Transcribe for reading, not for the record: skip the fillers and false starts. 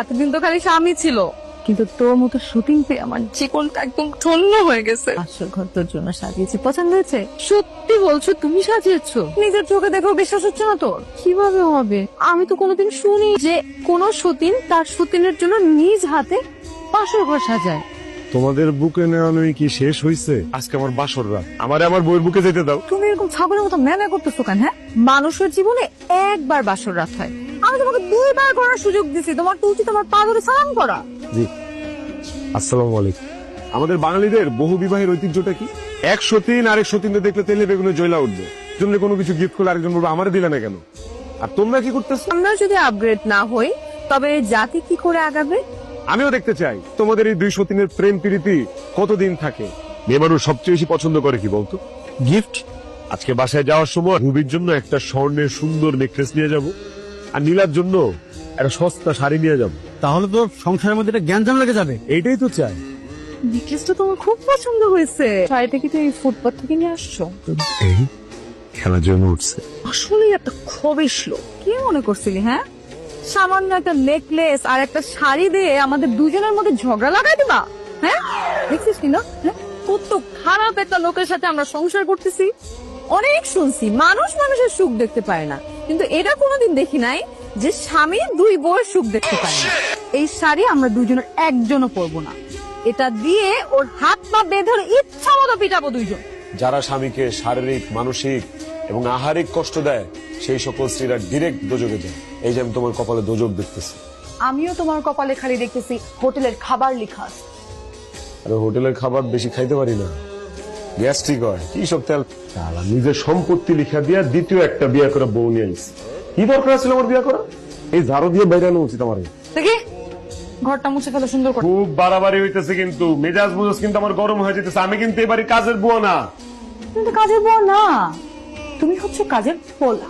এতদিন তো খালি স্বামী ছিল, কিন্তু তোর মতো শুটিং পেয়ে আমার জীবনটা একদম ধন্য হয়ে গেছে। আসল ঘর তোর জন্য সাজিয়েছি, পছন্দ হয়েছে? সত্যি বলছো? তুমি সাজিয়েছো? নিজের চোখে দেখো বিশ্বাস হচ্ছে না তোর? কিভাবে হবে? আমি তো কোনোদিন শুনি যে কোন সতীন তার সতীনের জন্য নিজ হাতে বাসর ঘর সাজায়। তোমাদের বুকে নেওয়ানোই কি শেষ হইছে? আজকে আমার বাসর রাত, আমারে আমার বউয়ের বুকে যেতে দাও। তুমি এরকম ছাগলের মতো ম্যানে করতেছো কেন? হ্যাঁ, মানুষের জীবনে একবার বাসর রাত হয়, আমি তোমাকে 2বার করার সুযোগ দিছি, তোমার তো উচিত আমার পা ধরে সালাম করা। জি, আসসালামু আলাইকুম। আমাদের বাঙালিদের বহু বিবাহের ঐতিহ্যটা কি? এক সতীন আরেক সতীনকে দেখলে তেলে বেগুনে জ্বলা উঠবে, জন্য কোনো কিছু গিফট করলে আরেকজন বলবে আমারে দিলে না কেন। আর তোমরা কি করতেছো? আমরা যদি আপগ্রেড না হই তবে জাতি কি করে আগাবে? আমিও দেখতে চাই তোমাদের এই দুই সতীনের প্রেম প্রীতি কতদিন থাকে। মেয়ে মানুষ সবচেয়ে বেশি পছন্দ করে কি বলতো? গিফট। আজকে বাসায় যাওয়ার সময় রুবির জন্য একটা স্বর্ণের সুন্দর নেকলেস নিয়ে যাব, আর নীলার জন্য একটা সস্তা শাড়ি নিয়ে যাব। তাহলে তো সংসারের মধ্যে একটা জ্ঞানজাম লেগে যাবে। এইটাই তো চাই। নেকলেসটা তোমার খুব পছন্দ হয়েছে। শাড়িটা কি তুমি ফুটপাথ থেকে নিয়ে আসছো? এই খেলার জন্য উঠছে। আসলে একটা খবিস লোক। কি মনে করছিলি? হ্যাঁ, সামান্য একটা নেকলেস আর একটা শাড়ি দিয়ে আমাদের দুজনের মধ্যে ঝগড়া লাগাই দিবা? হ্যাঁ, দেখছিস কি না? হ্যাঁ? কত খারাপ একটা লোকের সাথে আমরা সংসার করতেছি। অনেক শুনছি মানুষ মানুষের সুখ দেখতে পায় না, কিন্তু এটা কোনোদিন দেখি নাই যে স্বামী দুই বউয়ের সুখ দেখতে পায় না। এই শাড়ি আমরা দুজনের একজনও পরবো না, এটা দিয়ে ওর হাত পা বেঁধে ইচ্ছা মতো পিটাবো দুইজন। যারা স্বামীকে শারীরিক, মানসিক এবং আহারিক কষ্ট দেয় সেই সকল স্ত্রীরা ডিরেক্ট দোজকে যায়। এই যে আমি তোমার কপালে দোজক দেখতেছি। আমিও তোমার কপালে খালি দেখতেছি হোটেলের খাবার লেখা আছে। আরে হোটেলের খাবার বেশি খাইতে পারি না, গ্যাস্ট্রিক হয়। কি সব তেল তারা নিজের সম্পত্তি লিখা দিয়া দ্বিতীয় একটা বিয়ে করে বউ নিয়ে আইছে। কি দরকার ছিল আমার বিয়ে করা? এই ঝাড়ু দিয়ে বাইরে আনা উচিত আমার। দেখি ঘরটা মুছে ফেলো সুন্দর করে। খুব বাড়াবাড়ি হইতেছে কিন্তু, মেজাজ বুঝাস কিন্তু আমার গরম হয়ে যেতেছে। আমি কিন্তু এবারে কাজের বুয়া না। তুমি তো কাজের বউ না, তুমি হচ্ছে কাজের পোলা।